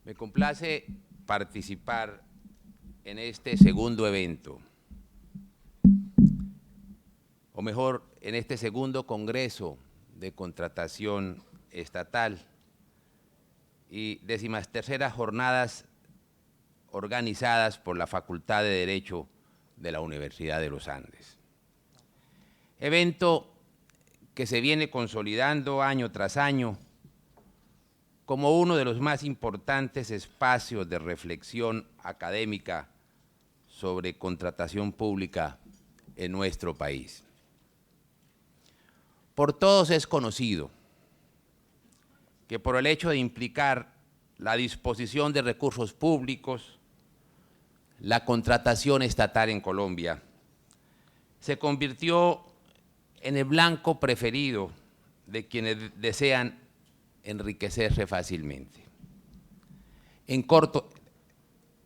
Me complace participar en este segundo evento, o mejor, en este segundo Congreso de Contratación Estatal y 13ª jornadas organizadas por la Facultad de Derecho de la Universidad de los Andes. Evento que se viene consolidando año tras año como uno de los más importantes espacios de reflexión académica sobre contratación pública en nuestro país. Por todos es conocido que por el hecho de implicar la disposición de recursos públicos, la contratación estatal en Colombia se convirtió en el blanco preferido de quienes desean enriquecerse fácilmente.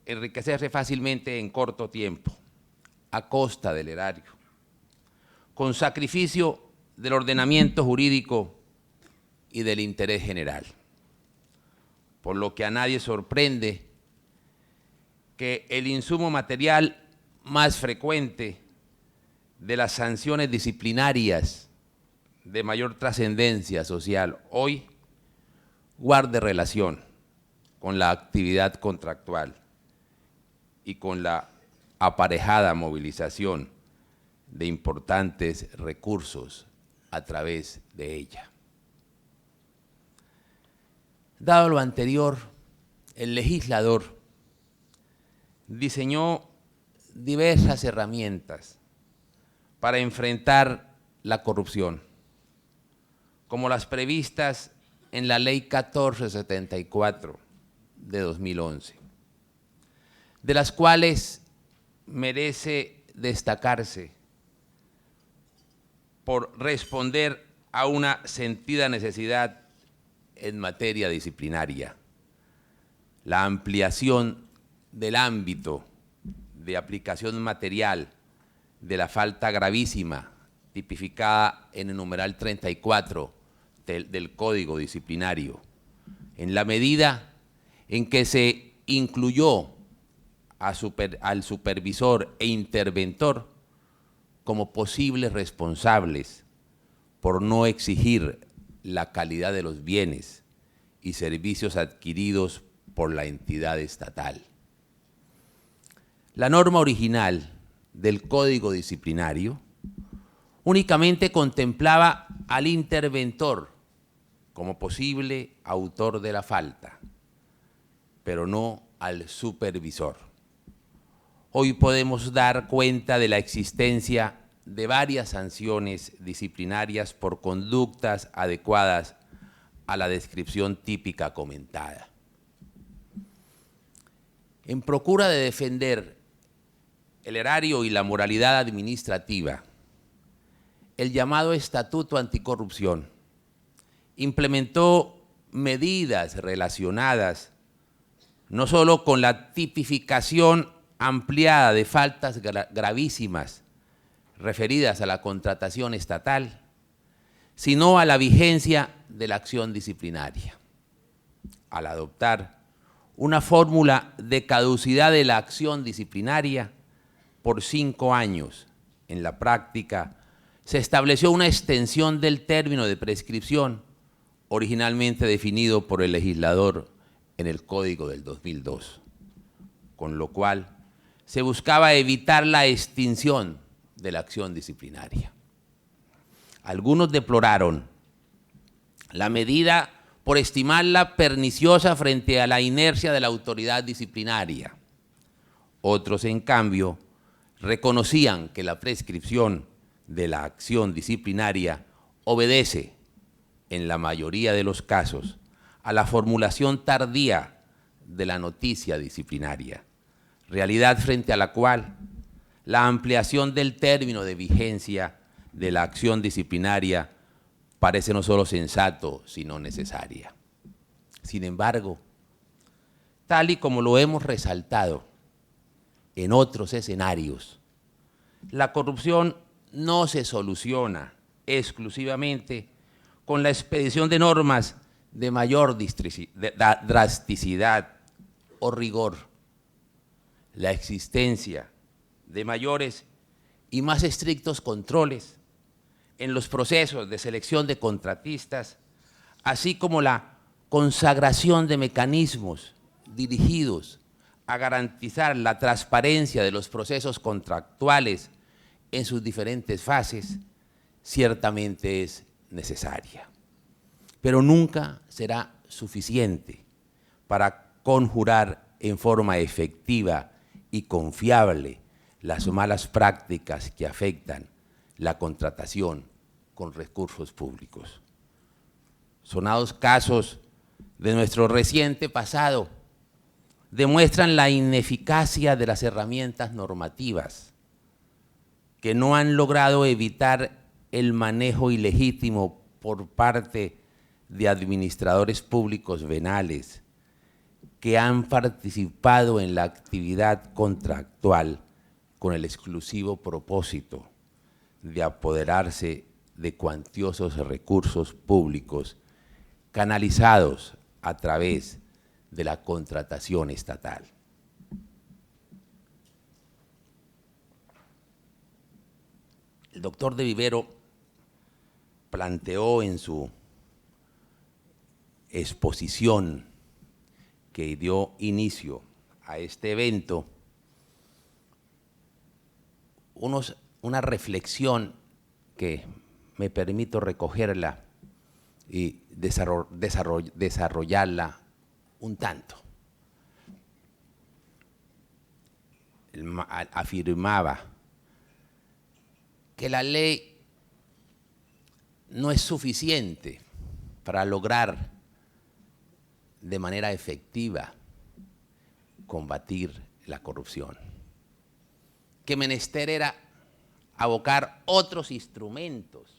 Enriquecerse fácilmente en corto tiempo, a costa del erario, con sacrificio del ordenamiento jurídico y del interés general. Por lo que a nadie sorprende que el insumo material más frecuente de las sanciones disciplinarias de mayor trascendencia social hoy guarde relación con la actividad contractual y con la aparejada movilización de importantes recursos a través de ella. Dado lo anterior, el legislador diseñó diversas herramientas para enfrentar la corrupción, como las previstas en la Ley 1474 de 2011, de las cuales merece destacarse por responder a una sentida necesidad en materia disciplinaria, la ampliación del ámbito de aplicación material de la falta gravísima tipificada en el numeral 34 del Código Disciplinario, en la medida en que se incluyó al supervisor e interventor como posibles responsables por no exigir la calidad de los bienes y servicios adquiridos por la entidad estatal. La norma original del Código Disciplinario únicamente contemplaba al interventor como posible autor de la falta, pero no al supervisor. Hoy podemos dar cuenta de la existencia de varias sanciones disciplinarias por conductas adecuadas a la descripción típica comentada. En procura de defender el erario y la moralidad administrativa, el llamado Estatuto Anticorrupción implementó medidas relacionadas no solo con la tipificación ampliada de faltas gravísimas referidas a la contratación estatal, sino a la vigencia de la acción disciplinaria, al adoptar una fórmula de caducidad de la acción disciplinaria por 5 años. En la práctica, se estableció una extensión del término de prescripción originalmente definido por el legislador en el Código del 2002, con lo cual se buscaba evitar la extinción de la acción disciplinaria. Algunos deploraron la medida por estimarla perniciosa frente a la inercia de la autoridad disciplinaria. Otros, en cambio, reconocían que la prescripción de la acción disciplinaria obedece, en la mayoría de los casos, a la formulación tardía de la noticia disciplinaria, realidad frente a la cual la ampliación del término de vigencia de la acción disciplinaria parece no solo sensato, sino necesaria. Sin embargo, tal y como lo hemos resaltado en otros escenarios, la corrupción no se soluciona exclusivamente con la expedición de normas de mayor drasticidad o rigor la existencia de mayores y más estrictos controles en los procesos de selección de contratistas, así como la consagración de mecanismos dirigidos a garantizar la transparencia de los procesos contractuales en sus diferentes fases, ciertamente es necesaria. Pero nunca será suficiente para conjurar en forma efectiva y confiable las malas prácticas que afectan la contratación con recursos públicos. Sonados casos de nuestro reciente pasado demuestran la ineficacia de las herramientas normativas que no han logrado evitar el manejo ilegítimo por parte de administradores públicos venales que han participado en la actividad contractual con el exclusivo propósito de apoderarse de cuantiosos recursos públicos canalizados a través de la contratación estatal. El doctor de Vivero planteó en su exposición que dio inicio a este evento una reflexión que me permito recogerla y desarrollarla un tanto. Él afirmaba que la ley no es suficiente para lograr de manera efectiva combatir la corrupción, que menester era abocar otros instrumentos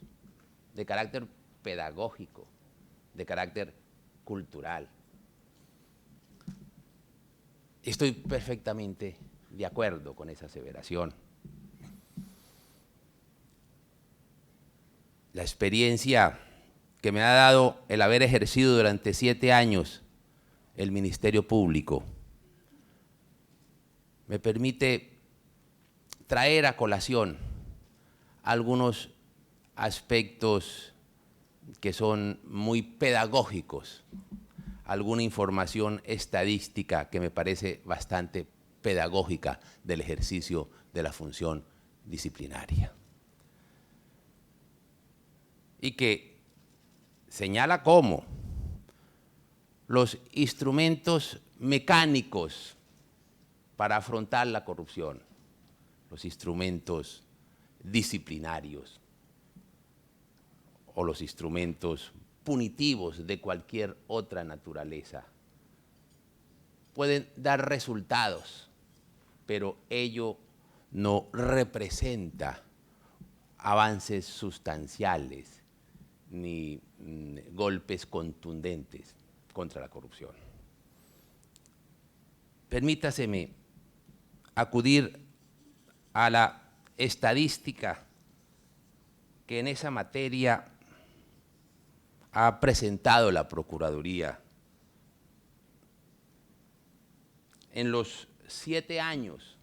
de carácter pedagógico, de carácter cultural. Estoy perfectamente de acuerdo con esa aseveración. La experiencia que me ha dado el haber ejercido durante 7 años el Ministerio Público me permite traer a colación algunos aspectos que son muy pedagógicos, alguna información estadística que me parece bastante pedagógica del ejercicio de la función disciplinaria. Y que señala cómo los instrumentos mecánicos para afrontar la corrupción, los instrumentos disciplinarios o los instrumentos punitivos de cualquier otra naturaleza pueden dar resultados, pero ello no representa avances sustanciales ni golpes contundentes contra la corrupción. Permítaseme acudir a la estadística que en esa materia ha presentado la Procuraduría. En los 7 años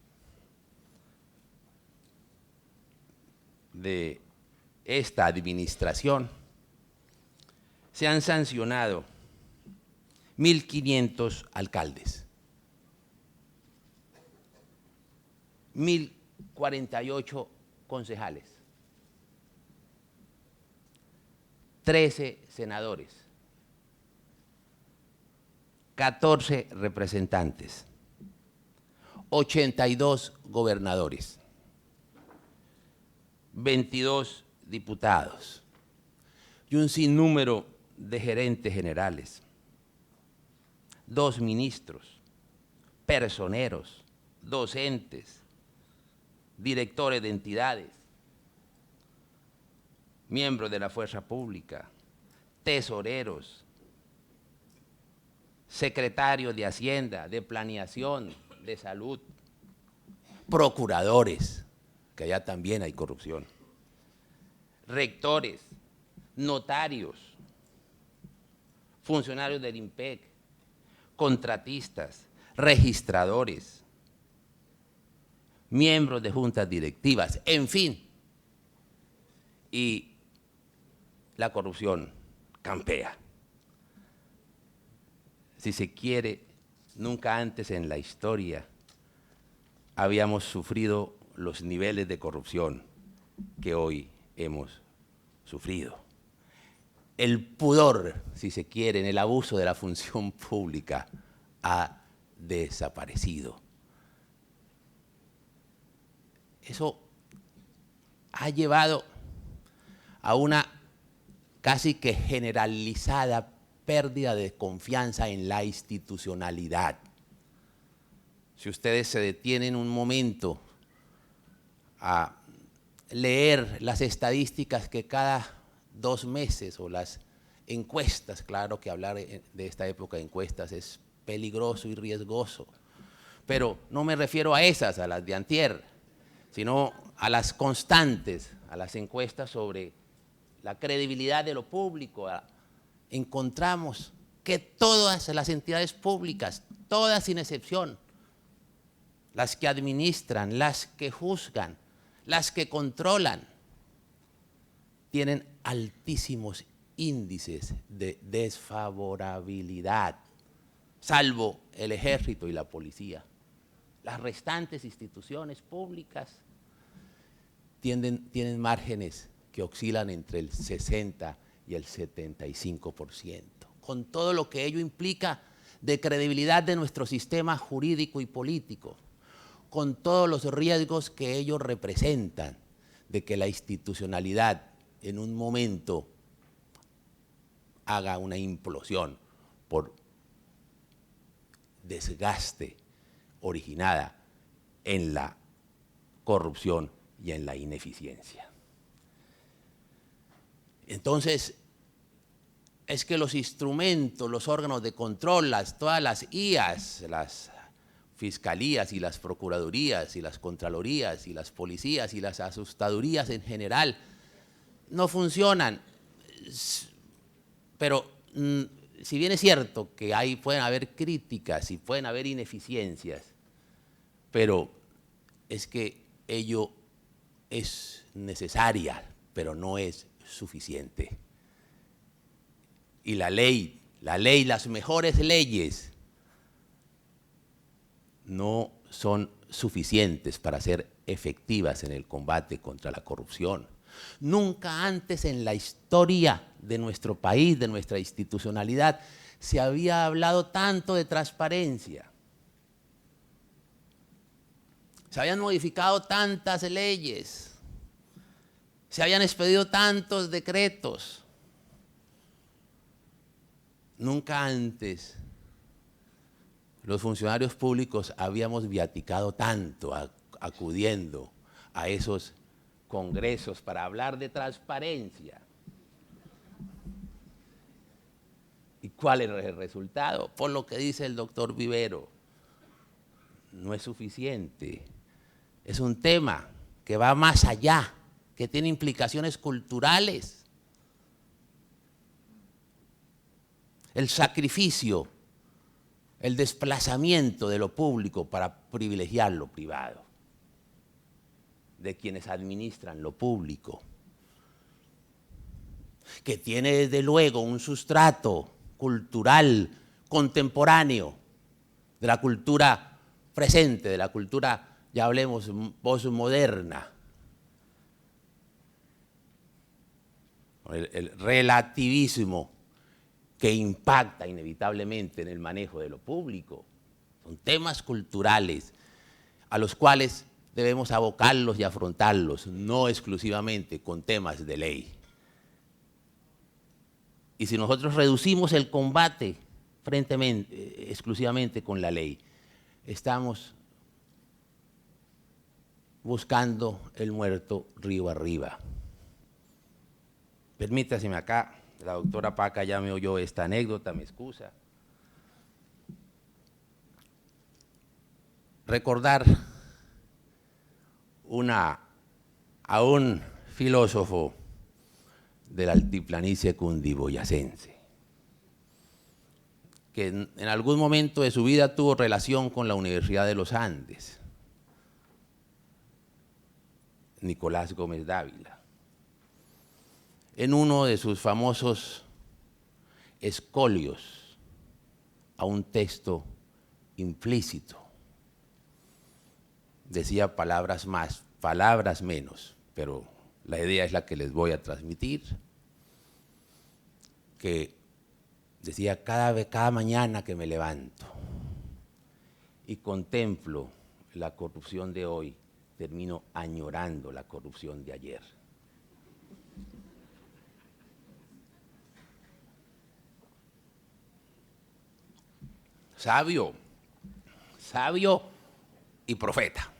de esta administración se han sancionado 1.500 alcaldes, 1.048 concejales, 13 senadores, 14 representantes, 82 gobernadores, 22 diputados y un sinnúmero de gerentes generales, 2 ministros, personeros, docentes, directores de entidades, miembros de la fuerza pública, tesoreros, secretarios de Hacienda, de Planeación, de Salud, procuradores, que allá también hay corrupción, rectores, notarios, funcionarios del IMPEC, contratistas, registradores, miembros de juntas directivas, en fin. Y la corrupción campea. Si se quiere, nunca antes en la historia habíamos sufrido los niveles de corrupción que hoy hemos sufrido. El pudor, si se quiere, en el abuso de la función pública ha desaparecido. Eso ha llevado a una casi que generalizada pérdida de confianza en la institucionalidad. Si ustedes se detienen un momento a leer las estadísticas que cada 2 meses o las encuestas, claro que hablar de esta época de encuestas es peligroso y riesgoso, pero no me refiero a esas, a las de antier, sino a las constantes, a las encuestas sobre la credibilidad de lo público. Encontramos que todas las entidades públicas, todas sin excepción, las que administran, las que juzgan, las que controlan, tienen altísimos índices de desfavorabilidad, salvo el ejército y la policía. Las restantes instituciones públicas tienen márgenes que oscilan entre el 60 y el 75%, con todo lo que ello implica de credibilidad de nuestro sistema jurídico y político, con todos los riesgos que ello representan de que la institucionalidad en un momento haga una implosión por desgaste originada en la corrupción y en la ineficiencia. Entonces, es que los instrumentos, los órganos de control, todas las IAS, las fiscalías y las procuradurías y las contralorías y las policías y las asustadurías en general no funcionan. Pero si bien es cierto que pueden haber críticas y pueden haber ineficiencias, pero es que ello es necesaria, pero no es suficiente. Y la ley, las mejores leyes no son suficientes para ser efectivas en el combate contra la corrupción. Nunca antes en la historia de nuestro país, de nuestra institucionalidad, se había hablado tanto de transparencia. Se habían modificado tantas leyes, se habían expedido tantos decretos. Nunca antes los funcionarios públicos habíamos viaticado tanto acudiendo a esos congresos para hablar de transparencia. ¿Y cuál es el resultado? Por lo que dice el doctor Vivero, no es suficiente. Es un tema que va más allá, que tiene implicaciones culturales. El sacrificio, el desplazamiento de lo público para privilegiar lo privado, de quienes administran lo público, que tiene desde luego un sustrato cultural contemporáneo, de la cultura presente, de la cultura, ya hablemos, posmoderna. El relativismo que impacta inevitablemente en el manejo de lo público. Son temas culturales a los cuales debemos abocarlos y afrontarlos, no exclusivamente con temas de ley. Y si nosotros reducimos el combate exclusivamente con la ley, estamos buscando el muerto río arriba. Permítaseme acá, la doctora Paca ya me oyó esta anécdota, me excusa. Recordar a un filósofo de la altiplanicie cundiboyacense, que en algún momento de su vida tuvo relación con la Universidad de los Andes, Nicolás Gómez Dávila, en uno de sus famosos escolios a un texto implícito. Decía palabras más, palabras menos, pero la idea es la que les voy a transmitir, que decía: cada mañana que me levanto y contemplo la corrupción de hoy, termino añorando la corrupción de ayer. Sabio, sabio y profeta.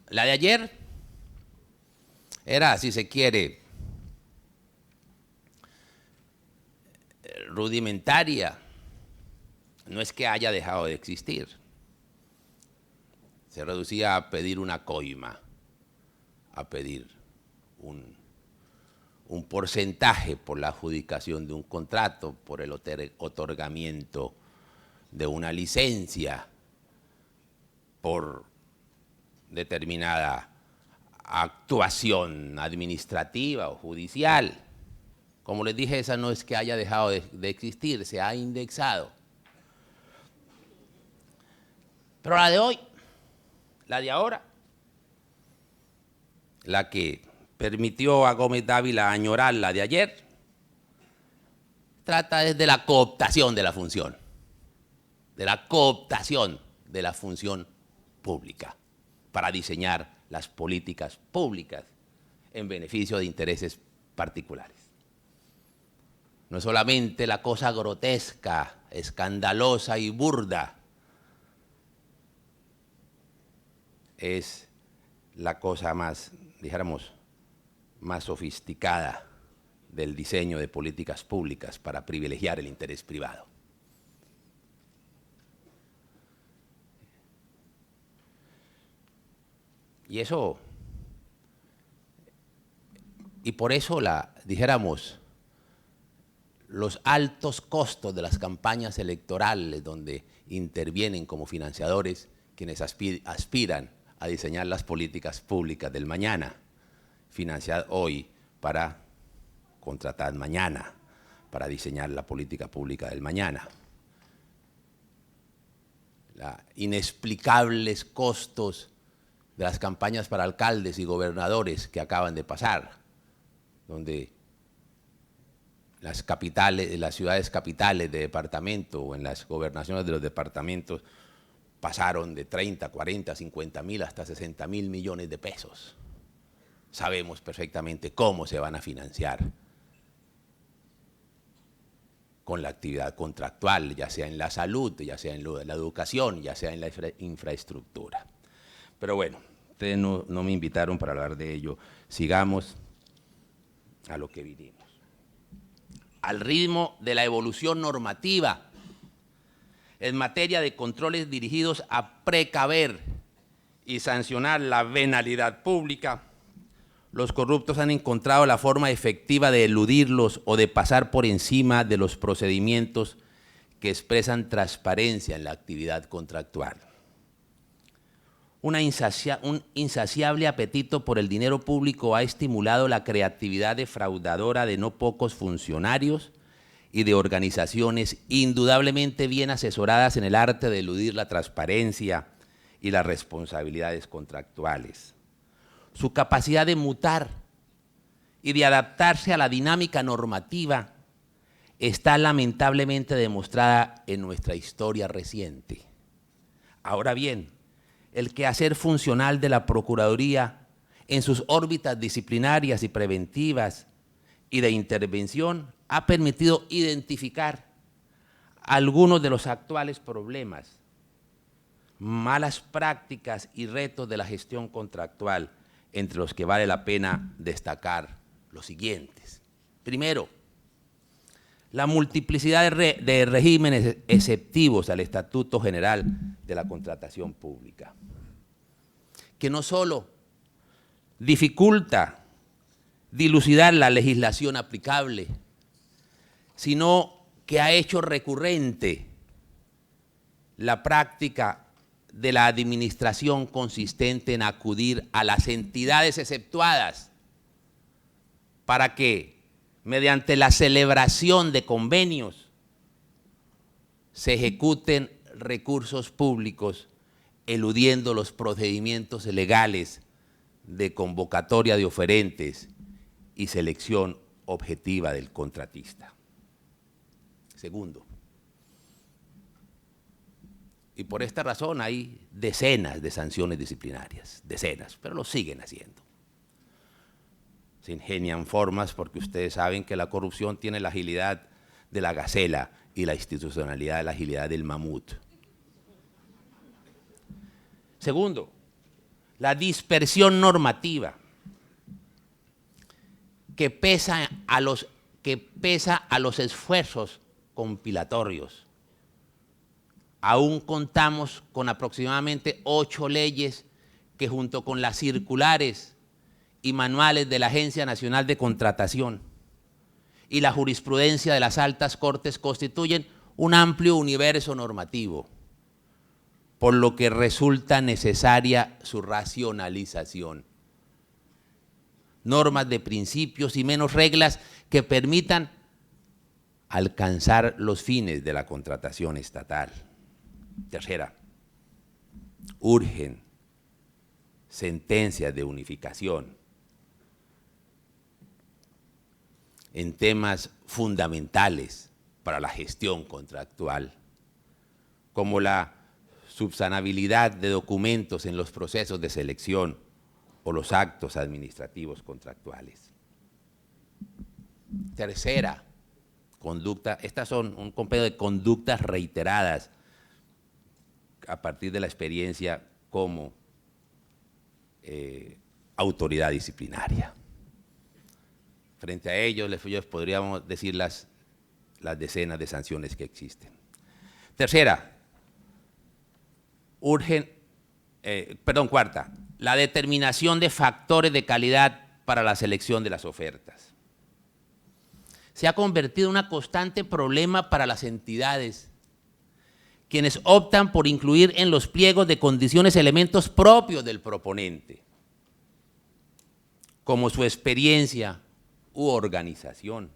La de ayer era, si se quiere, rudimentaria. No es que haya dejado de existir. Se reducía a pedir una coima, a pedir un porcentaje por la adjudicación de un contrato, por el otorgamiento de una licencia, por determinada actuación administrativa o judicial. Como les dije, esa no es que haya dejado de existir, se ha indexado. Pero la de hoy, la de ahora, la que permitió a Gómez Dávila añorar la de ayer, trata desde la cooptación de la función, de la cooptación de la función pública para diseñar las políticas públicas en beneficio de intereses particulares. No es solamente la cosa grotesca, escandalosa y burda, es la cosa más, dijéramos, más sofisticada del diseño de políticas públicas para privilegiar el interés privado. Y por eso dijéramos, los altos costos de las campañas electorales donde intervienen como financiadores quienes aspiran a diseñar las políticas públicas del mañana, financiar hoy para contratar mañana, para diseñar la política pública del mañana. Los inexplicables costos de las campañas para alcaldes y gobernadores que acaban de pasar, donde las ciudades capitales de departamento o en las gobernaciones de los departamentos pasaron de 30, 40, 50 mil hasta 60 mil millones de pesos. Sabemos perfectamente cómo se van a financiar con la actividad contractual, ya sea en la salud, ya sea en la educación, ya sea en la infraestructura. Pero bueno, ustedes no me invitaron para hablar de ello. Sigamos a lo que vinimos. Al ritmo de la evolución normativa en materia de controles dirigidos a precaver y sancionar la venalidad pública, los corruptos han encontrado la forma efectiva de eludirlos o de pasar por encima de los procedimientos que expresan transparencia en la actividad contractual. Un insaciable apetito por el dinero público ha estimulado la creatividad defraudadora de no pocos funcionarios y de organizaciones indudablemente bien asesoradas en el arte de eludir la transparencia y las responsabilidades contractuales. Su capacidad de mutar y de adaptarse a la dinámica normativa está lamentablemente demostrada en nuestra historia reciente. Ahora bien, el quehacer funcional de la Procuraduría en sus órbitas disciplinarias y preventivas y de intervención ha permitido identificar algunos de los actuales problemas, malas prácticas y retos de la gestión contractual, entre los que vale la pena destacar los siguientes. Primero, la multiplicidad de regímenes exceptivos al Estatuto General de la Contratación Pública, que no solo dificulta dilucidar la legislación aplicable, sino que ha hecho recurrente la práctica de la administración consistente en acudir a las entidades exceptuadas para que, mediante la celebración de convenios, se ejecuten recursos públicos eludiendo los procedimientos legales de convocatoria de oferentes y selección objetiva del contratista. Segundo, y por esta razón hay decenas de sanciones disciplinarias, decenas, pero lo siguen haciendo. Se ingenian formas porque ustedes saben que la corrupción tiene la agilidad de la gacela y la institucionalidad de la agilidad del mamut. Segundo, la dispersión normativa que pesa a los esfuerzos compilatorios. Aún contamos con aproximadamente 8 leyes que, junto con las circulares y manuales de la Agencia Nacional de Contratación y la jurisprudencia de las altas cortes, constituyen un amplio universo normativo, por lo que resulta necesaria su racionalización. Normas de principios y menos reglas que permitan alcanzar los fines de la contratación estatal. Tercera, urgen sentencias de unificación en temas fundamentales para la gestión contractual, como la subsanabilidad de documentos en los procesos de selección o los actos administrativos contractuales. Tercera, conducta, estas son un compendio de conductas reiteradas a partir de la experiencia como autoridad disciplinaria. Frente a ellos, les podríamos decir las decenas de sanciones que existen. Tercera, cuarta, la determinación de factores de calidad para la selección de las ofertas. Se ha convertido en un constante problema para las entidades, quienes optan por incluir en los pliegos de condiciones elementos propios del proponente, como su experiencia u organización,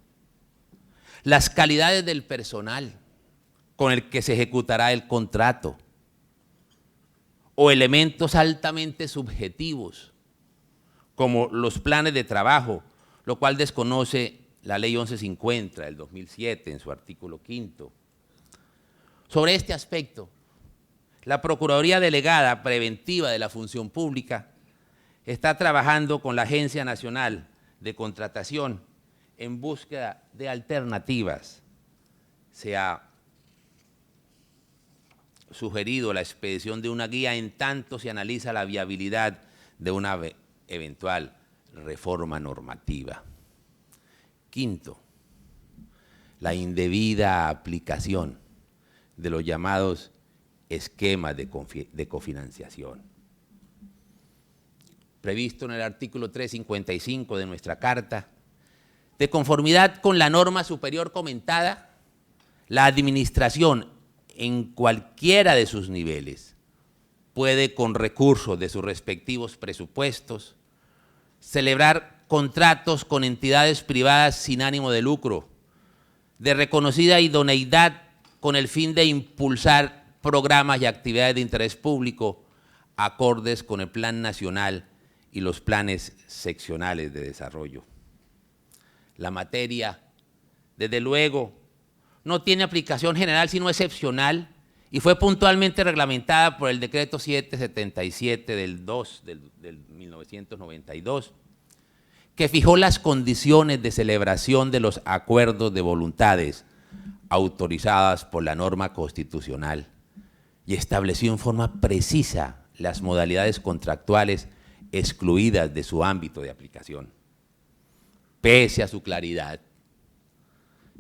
las calidades del personal con el que se ejecutará el contrato, o elementos altamente subjetivos, como los planes de trabajo, lo cual desconoce la Ley 1150 del 2007 en su artículo 5. Sobre este aspecto, la Procuraduría Delegada Preventiva de la Función Pública está trabajando con la Agencia Nacional de Contratación en búsqueda de alternativas. Se ha sugerido la expedición de una guía en tanto se analiza la viabilidad de una eventual reforma normativa. Quinto, la indebida aplicación de los llamados esquemas de cofinanciación. Previsto en el artículo 355 de nuestra Carta, de conformidad con la norma superior comentada, la administración en cualquiera de sus niveles puede, con recursos de sus respectivos presupuestos, celebrar contratos con entidades privadas sin ánimo de lucro, de reconocida idoneidad con el fin de impulsar programas y actividades de interés público acordes con el Plan Nacional y los planes seccionales de desarrollo. La materia, desde luego, no tiene aplicación general sino excepcional y fue puntualmente reglamentada por el Decreto 777 del 1992, que fijó las condiciones de celebración de los acuerdos de voluntades autorizadas por la norma constitucional y estableció en forma precisa las modalidades contractuales excluidas de su ámbito de aplicación. Pese a su claridad,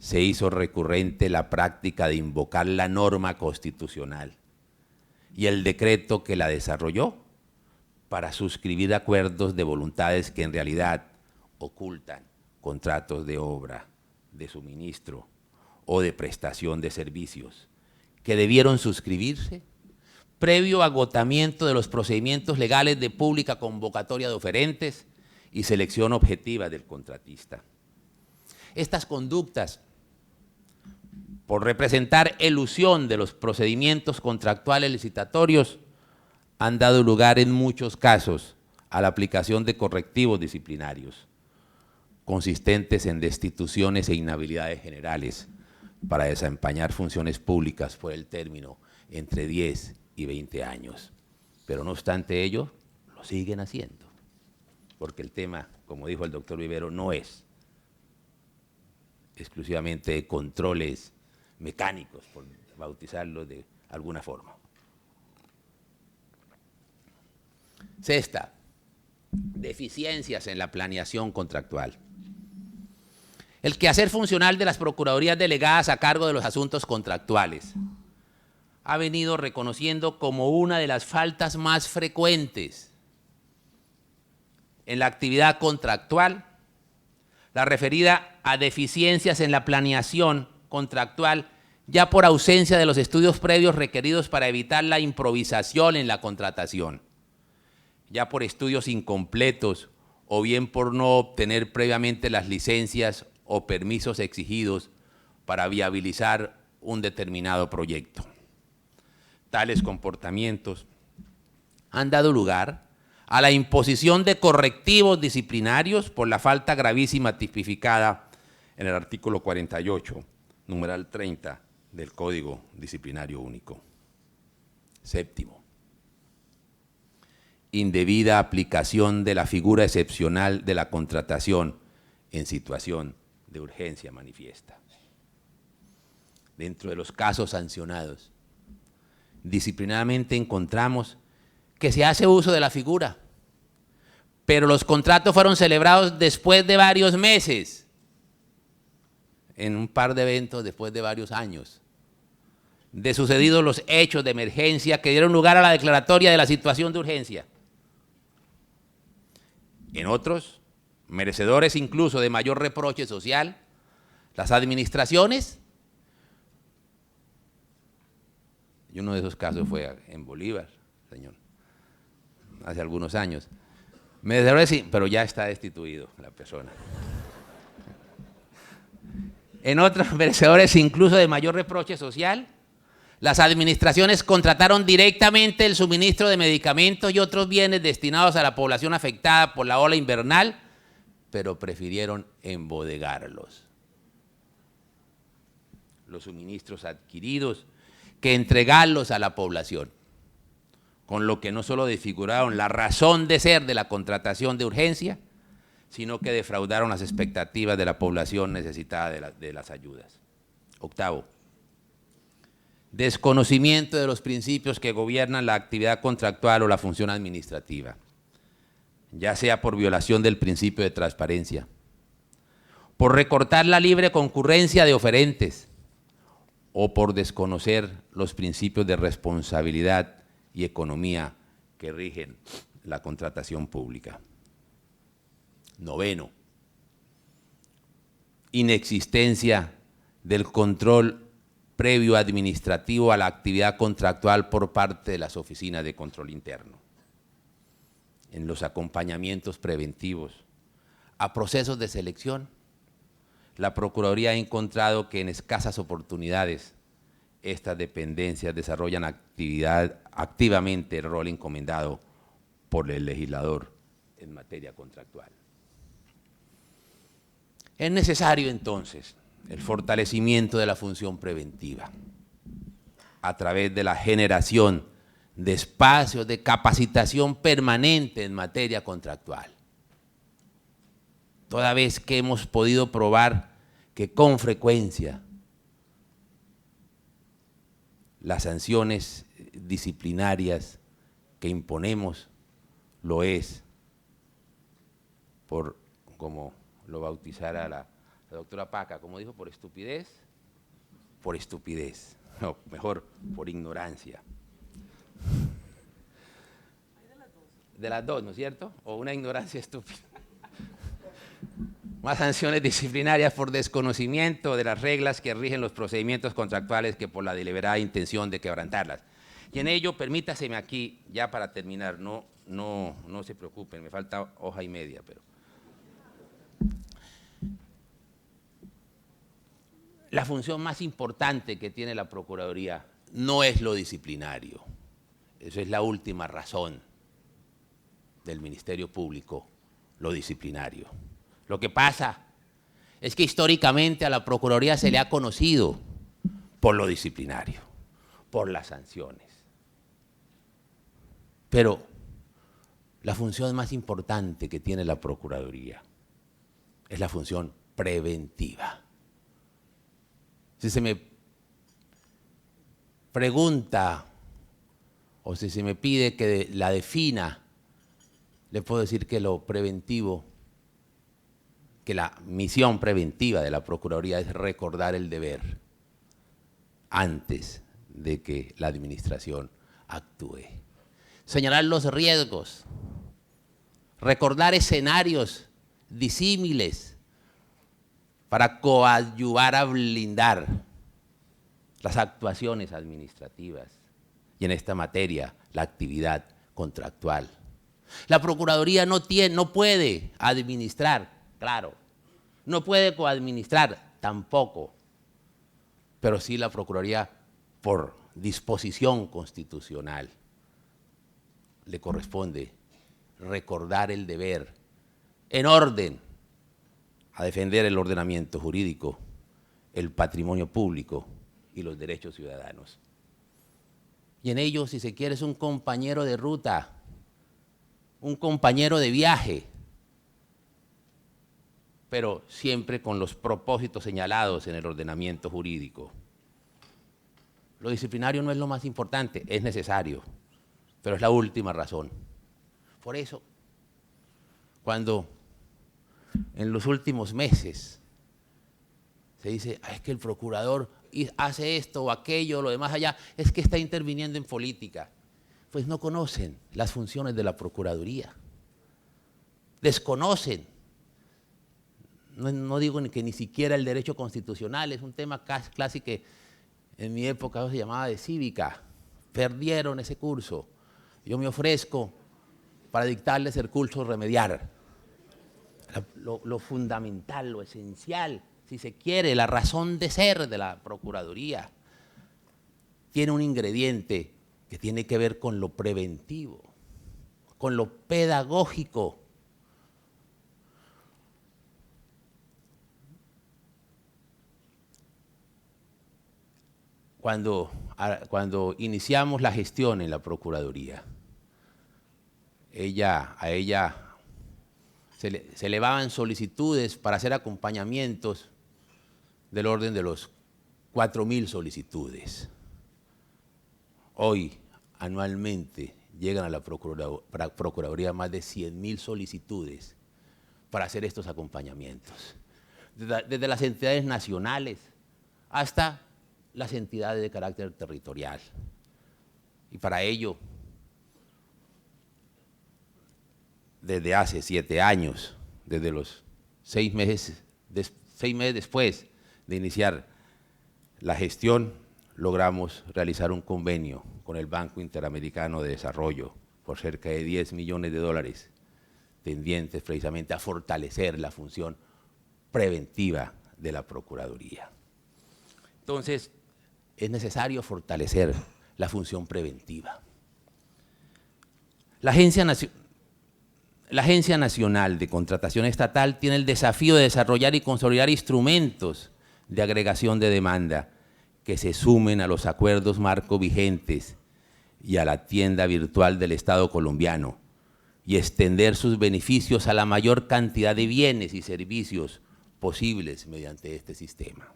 se hizo recurrente la práctica de invocar la norma constitucional y el decreto que la desarrolló para suscribir acuerdos de voluntades que en realidad ocultan contratos de obra, de suministro o de prestación de servicios que debieron suscribirse previo agotamiento de los procedimientos legales de pública convocatoria de oferentes y selección objetiva del contratista. Estas conductas, por representar elusión de los procedimientos contractuales licitatorios, han dado lugar en muchos casos a la aplicación de correctivos disciplinarios, consistentes en destituciones e inhabilidades generales para desempeñar funciones públicas por el término entre 10 y 20 años. Pero no obstante ello, lo siguen haciendo, porque el tema, como dijo el doctor Vivero, no es exclusivamente de controles mecánicos, por bautizarlo de alguna forma. Sexta, deficiencias en la planeación contractual. El quehacer funcional de las procuradurías delegadas a cargo de los asuntos contractuales ha venido reconociendo como una de las faltas más frecuentes en la actividad contractual la referida a deficiencias en la planeación contractual, ya por ausencia de los estudios previos requeridos para evitar la improvisación en la contratación, ya por estudios incompletos o bien por no obtener previamente las licencias o permisos exigidos para viabilizar un determinado proyecto. Tales comportamientos han dado lugar a la imposición de correctivos disciplinarios por la falta gravísima tipificada en el artículo 48, numeral 30 del Código Disciplinario Único. Séptimo, indebida aplicación de la figura excepcional de la contratación en situación de urgencia manifiesta. Dentro de los casos sancionados, disciplinariamente encontramos que se hace uso de la figura, pero los contratos fueron celebrados después de varios meses, en un par de eventos después de varios años, de sucedidos los hechos de emergencia que dieron lugar a la declaratoria de la situación de urgencia. En otros, merecedores incluso de mayor reproche social, las administraciones, y uno de esos casos fue en Bolívar, señor, hace algunos años, merecedores sí, pero ya está destituido la persona. En otros, merecedores incluso de mayor reproche social, las administraciones contrataron directamente el suministro de medicamentos y otros bienes destinados a la población afectada por la ola invernal, pero prefirieron embodegarlos. Los suministros adquiridos que entregarlos a la población, con lo que no solo desfiguraron la razón de ser de la contratación de urgencia, sino que defraudaron las expectativas de la población necesitada de las ayudas. Octavo, desconocimiento de los principios que gobiernan la actividad contractual o la función administrativa, ya sea por violación del principio de transparencia, por recortar la libre concurrencia de oferentes o por desconocer los principios de responsabilidad y economía que rigen la contratación pública. Noveno, inexistencia del control previo administrativo a la actividad contractual por parte de las oficinas de control interno. En los acompañamientos preventivos a procesos de selección, la Procuraduría ha encontrado que en escasas oportunidades estas dependencias desarrollan activamente el rol encomendado por el legislador en materia contractual. Es necesario entonces el fortalecimiento de la función preventiva a través de la generación de espacios de capacitación permanente en materia contractual. Toda vez que hemos podido probar que con frecuencia las sanciones disciplinarias que imponemos lo es por, como lo bautizara la doctora Paca, como dijo, por estupidez, no, mejor, por ignorancia. De las dos, ¿no es cierto? O una ignorancia estúpida. más sanciones disciplinarias por desconocimiento de las reglas que rigen los procedimientos contractuales que por la deliberada intención de quebrantarlas. Y en ello, permítaseme aquí, ya para terminar, no se preocupen, me falta hoja y media, pero… La función más importante que tiene la Procuraduría no es lo disciplinario. Esa es la última razón del Ministerio Público, lo disciplinario. Lo que pasa es que históricamente a la Procuraduría se le ha conocido por lo disciplinario, por las sanciones. Pero la función más importante que tiene la Procuraduría es la función preventiva. Si se me pregunta o si se me pide que la defina, le puedo decir que lo preventivo, que la misión preventiva de la Procuraduría es recordar el deber antes de que la administración actúe. Señalar los riesgos, recordar escenarios disímiles para coadyuvar a blindar las actuaciones administrativas y en esta materia la actividad contractual. La Procuraduría no puede administrar, claro, no puede coadministrar tampoco, pero sí la Procuraduría por disposición constitucional le corresponde recordar el deber en orden a defender el ordenamiento jurídico, el patrimonio público y los derechos ciudadanos. Y en ello, si se quiere, es un compañero de ruta, un compañero de viaje, pero siempre con los propósitos señalados en el ordenamiento jurídico. Lo disciplinario no es lo más importante, es necesario, pero es la última razón. Por eso, cuando en los últimos meses se dice, es que el procurador hace esto o aquello, lo demás allá, es que está interviniendo en política. Pues no conocen las funciones de la Procuraduría, desconocen, no digo que ni siquiera el derecho constitucional, es un tema casi que en mi época se llamaba de cívica, perdieron ese curso. Yo me ofrezco para dictarles el curso remediar. Lo fundamental, lo esencial, si se quiere, la razón de ser de la Procuraduría, tiene un ingrediente que tiene que ver con lo preventivo, con lo pedagógico. Cuando iniciamos la gestión en la Procuraduría, a ella se elevaban solicitudes para hacer acompañamientos del orden de los 4.000 solicitudes. Hoy, anualmente, llegan a la Procuraduría más de 100.000 solicitudes para hacer estos acompañamientos. Desde las entidades nacionales hasta las entidades de carácter territorial. Y para ello, desde hace 7 años, desde los 6 meses después de iniciar la gestión, logramos realizar un convenio con el Banco Interamericano de Desarrollo por cerca de $10 millones, tendientes precisamente a fortalecer la función preventiva de la Procuraduría. Entonces, es necesario fortalecer la función preventiva. La Agencia Nacional de Contratación Estatal tiene el desafío de desarrollar y consolidar instrumentos de agregación de demanda que se sumen a los acuerdos marco vigentes y a la tienda virtual del Estado colombiano y extender sus beneficios a la mayor cantidad de bienes y servicios posibles mediante este sistema.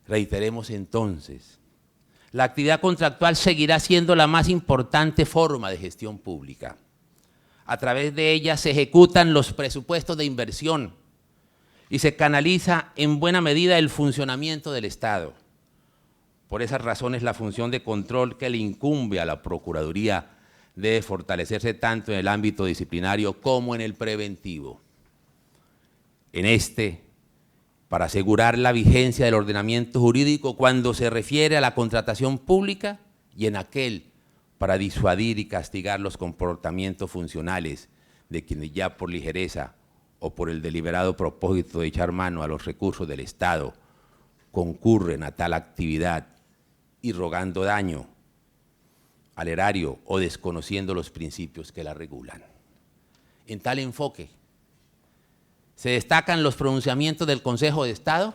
Reiteremos entonces, la actividad contractual seguirá siendo la más importante forma de gestión pública. A través de ella se ejecutan los presupuestos de inversión y se canaliza en buena medida el funcionamiento del Estado. Por esas razones, la función de control que le incumbe a la Procuraduría debe fortalecerse tanto en el ámbito disciplinario como en el preventivo. en este para asegurar la vigencia del ordenamiento jurídico cuando se refiere a la contratación pública y en aquel para disuadir y castigar los comportamientos funcionales de quienes ya por ligereza o por el deliberado propósito de echar mano a los recursos del Estado concurren a tal actividad y rogando daño al erario o desconociendo los principios que la regulan. En tal enfoque, se destacan los pronunciamientos del Consejo de Estado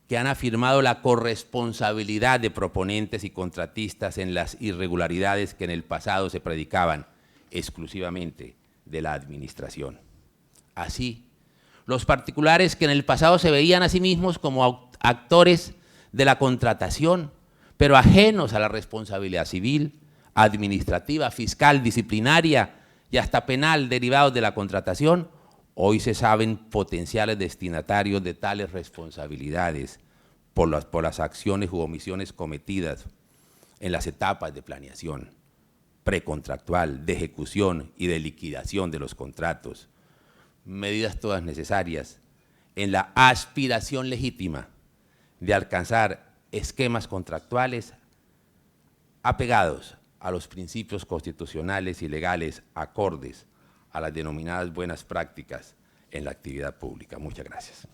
que han afirmado la corresponsabilidad de proponentes y contratistas en las irregularidades que en el pasado se predicaban exclusivamente de la administración. Así, los particulares que en el pasado se veían a sí mismos como actores de la contratación, pero ajenos a la responsabilidad civil, administrativa, fiscal, disciplinaria y hasta penal derivados de la contratación, hoy se saben potenciales destinatarios de tales responsabilidades por las acciones u omisiones cometidas en las etapas de planeación, precontractual, de ejecución y de liquidación de los contratos. Medidas todas necesarias en la aspiración legítima de alcanzar esquemas contractuales apegados a los principios constitucionales y legales acordes a las denominadas buenas prácticas en la actividad pública. Muchas gracias.